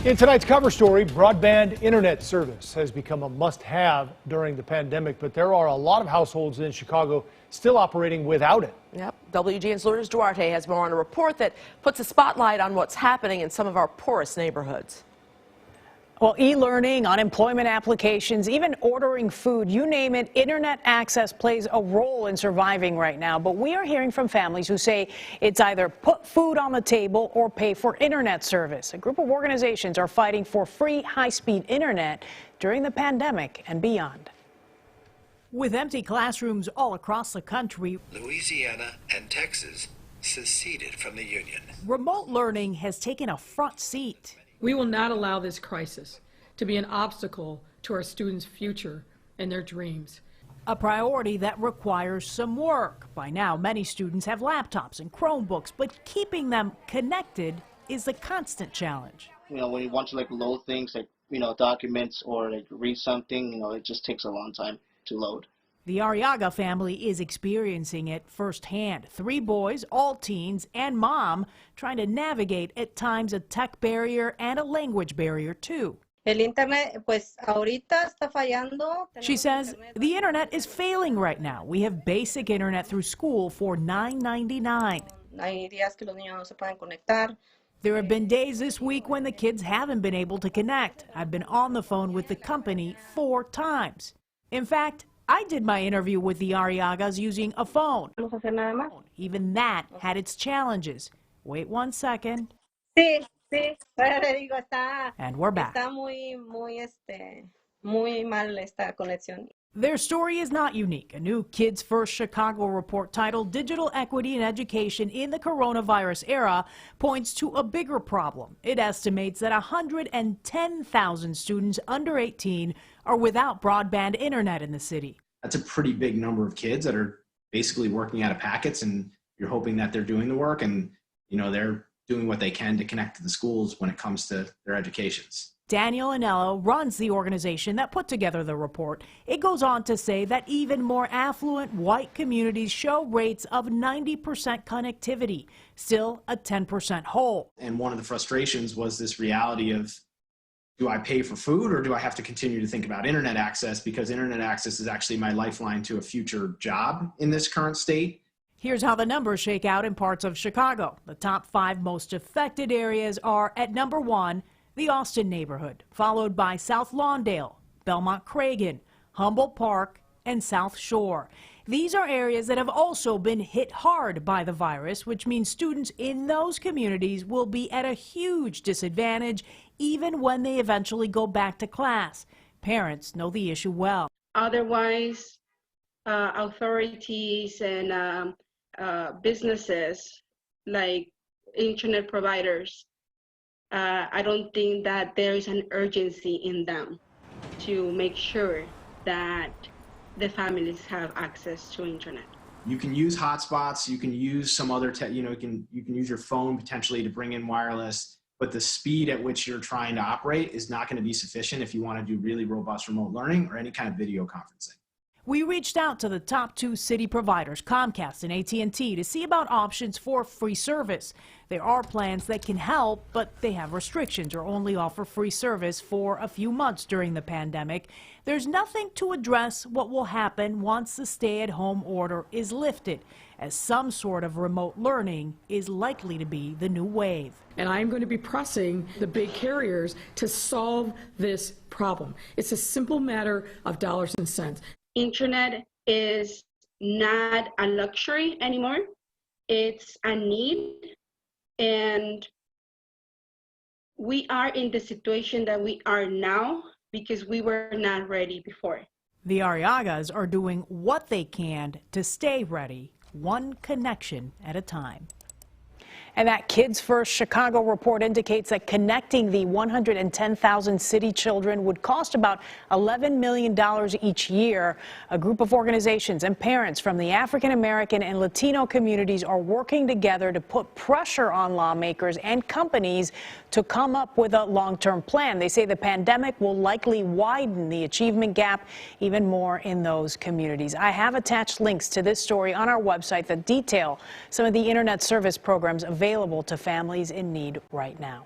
In tonight's cover story, broadband internet service has become a must-have during the pandemic, but there are a lot of households in Chicago still operating without it. Yep. WGN's Lourdes Duarte has more on a report that puts a spotlight on what's happening in some of our poorest neighborhoods. Well, e-learning, unemployment applications, even ordering food, you name it, internet access plays a role in surviving right now. But we are hearing from families who say it's either put food on the table or pay for internet service. A group of organizations are fighting for free high-speed internet during the pandemic and beyond. With empty classrooms all across the country, Louisiana and Texas seceded from the Union. Remote learning has taken a front seat. We will not allow this crisis to be an obstacle to our students' future and their dreams. A priority that requires some work. By now, many students have laptops and Chromebooks, but keeping them connected is a constant challenge. When you want to load things like, documents or read something, it just takes a long time to load. The Arriaga family is experiencing it firsthand. 3 boys, all teens, and mom trying to navigate at times a tech barrier and a language barrier too. She says the internet is failing right now. We have basic internet through school for $9.99. There have been days this week when the kids haven't been able to connect. I've been on the phone with the company 4 times. In fact, I did my interview with the Arriagas using a phone. Even that had its challenges. Wait 1 second. And we're back. Their story is not unique. A new Kids First Chicago report titled Digital Equity in Education in the Coronavirus Era points to a bigger problem. It estimates that 110,000 students under 18 are without broadband internet in the city. That's a pretty big number of kids that are basically working out of packets, and you're hoping that they're doing the work and, they're doing what they can to connect to the schools when it comes to their educations. Daniel Anello runs the organization that put together the report. It goes on to say that even more affluent white communities show rates of 90% connectivity, still a 10% hole. And one of the frustrations was this reality of, do I pay for food or do I have to continue to think about internet access, because internet access is actually my lifeline to a future job in this current state. Here's how the numbers shake out in parts of Chicago. The top 5 most affected areas are at number 1, the Austin neighborhood, followed by South Lawndale, Belmont-Cragen, Humboldt Park, and South Shore. These are areas that have also been hit hard by the virus, which means students in those communities will be at a huge disadvantage even when they eventually go back to class. Parents know the issue well. Otherwise, authorities and businesses like internet providers, I don't think that there is an urgency in them to make sure that the families have access to internet. You can use hotspots, you can use some other, you can use your phone potentially to bring in wireless, but the speed at which you're trying to operate is not going to be sufficient if you want to do really robust remote learning or any kind of video conferencing. We reached out to the top 2 city providers, Comcast and AT&T, to see about options for free service. There are plans that can help, but they have restrictions or only offer free service for a few months during the pandemic. There's nothing to address what will happen once the stay-at-home order is lifted, as some sort of remote learning is likely to be the new wave. And I'm going to be pressing the big carriers to solve this problem. It's a simple matter of dollars and cents. Internet is not a luxury anymore. It's a need. And we are in the situation that we are now because we were not ready before. The Arriagas are doing what they can to stay ready, one connection at a time. And that Kids First Chicago report indicates that connecting the 110,000 city children would cost about $11 million each year. A group of organizations and parents from the African American and Latino communities are working together to put pressure on lawmakers and companies to come up with a long-term plan. They say the pandemic will likely widen the achievement gap even more in those communities. I have attached links to this story on our website that detail some of the internet service programs available to families in need right now.